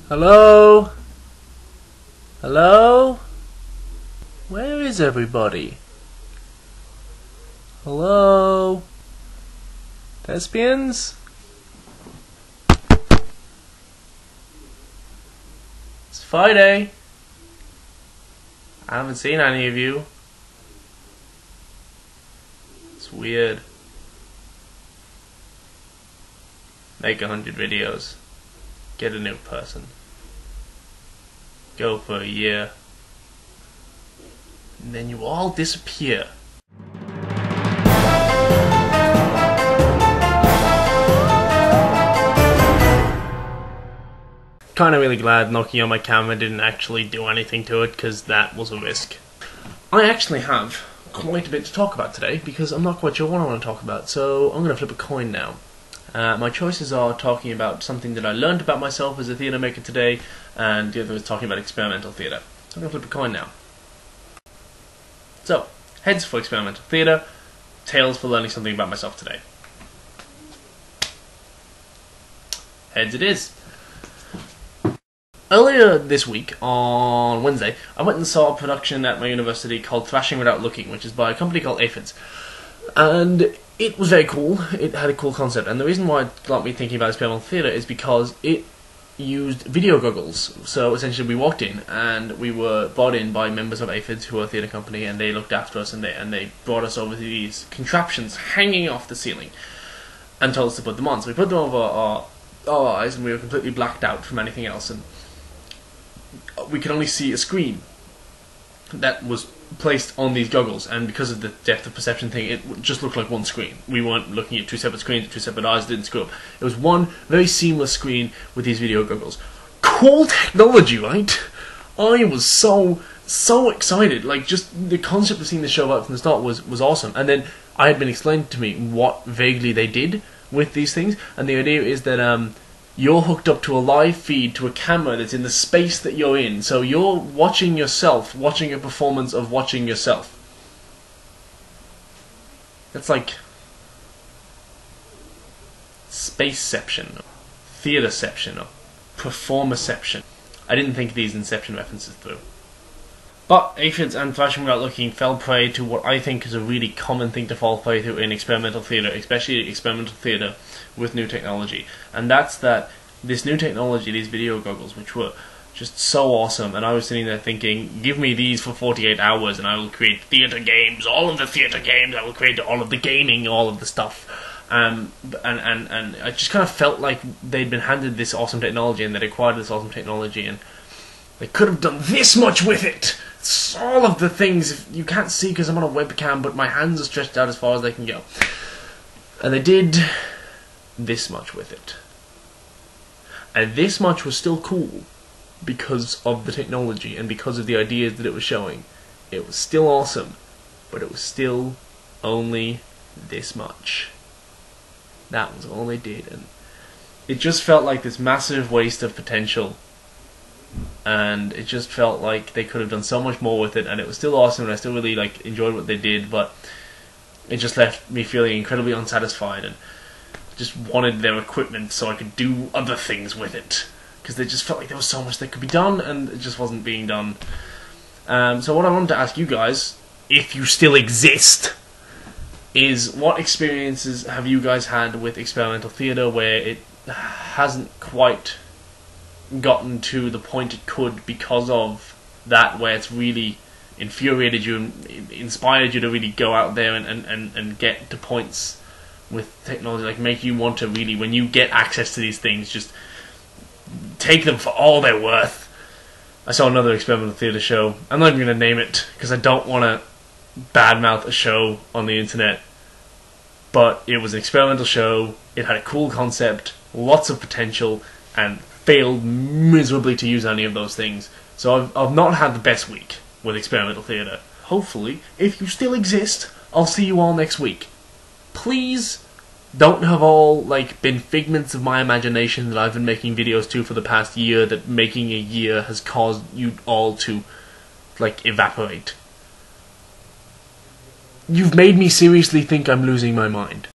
Hello? Hello? Where is everybody? Hello? Thespians? It's Friday. I haven't seen any of you. It's weird. Make 100 videos. Get a new person. Go for a year. And then you all disappear. Kinda really glad knocking on my camera didn't actually do anything to it, because that was a risk. I actually have quite a bit to talk about today, because I'm not quite sure what I want to talk about, so I'm going to flip a coin now. My choices are talking about something that I learned about myself as a theatre maker today, and the other is talking about experimental theatre. So I'm going to flip a coin now. So, heads for experimental theatre, tails for learning something about myself today. Heads it is. Earlier this week, on Wednesday, I went and saw a production at my university called Thrashing Without Looking, which is by a company called Aphids. And it was very cool. It had a cool concept, and the reason why it got me thinking about experimental theatre is because it used video goggles. So essentially we walked in, and we were brought in by members of Aphids, who are a theatre company, and they looked after us, and they brought us over these contraptions hanging off the ceiling and told us to put them on. So we put them over our eyes, and we were completely blacked out from anything else, and we could only see a screen that was placed on these goggles, and because of the depth of perception thing, it just looked like one screen. We weren't looking at two separate screens, two separate eyes, didn't screw up. It was one very seamless screen with these video goggles. Cool technology, right? I was so excited. Like, just the concept of seeing the show out from the start was awesome. And then I had been explained to me what vaguely they did with these things, and the idea is that you're hooked up to a live feed to a camera that's in the space that you're in. So you're watching yourself, watching a performance of watching yourself. That's like spaceception, or theaterception, or performerception. I didn't think these Inception references through. But Aphids and Thrashing Without Looking fell prey to what I think is a really common thing to fall prey to in experimental theatre, especially experimental theatre with new technology. And that's that this new technology, these video goggles, which were just so awesome, and I was sitting there thinking, give me these for 48 hours and I will create theatre games, all of the theatre games, I will create all of the gaming, all of the stuff. And I just kind of felt like they'd been handed this awesome technology, and they'd acquired this awesome technology, and they could have done this much with it. It's all of the things you can't see because I'm on a webcam, but my hands are stretched out as far as they can go. And they did this much with it. And this much was still cool because of the technology and because of the ideas that it was showing. It was still awesome, but it was still only this much. That was all they did, and it just felt like this massive waste of potential. And it just felt like they could have done so much more with it, and it was still awesome, and I still really enjoyed what they did, but it just left me feeling incredibly unsatisfied, and just wanted their equipment so I could do other things with it, because they just felt like there was so much that could be done, and it just wasn't being done. So what I wanted to ask you guys, if you still exist, is what experiences have you guys had with experimental theatre where it hasn't quite gotten to the point it could because of that, where it's really infuriated you and inspired you to really go out there and get to points with technology, like make you want to really, when you get access to these things, just take them for all they're worth. I saw another experimental theatre show. I'm not even going to name it because I don't want to badmouth a show on the internet, but it was an experimental show. It had a cool concept, lots of potential, and failed miserably to use any of those things. So I've not had the best week with experimental theatre. Hopefully, if you still exist, I'll see you all next week. Please don't have all been figments of my imagination that I've been making videos to for the past year, that making a year has caused you all to evaporate. You've made me seriously think I'm losing my mind.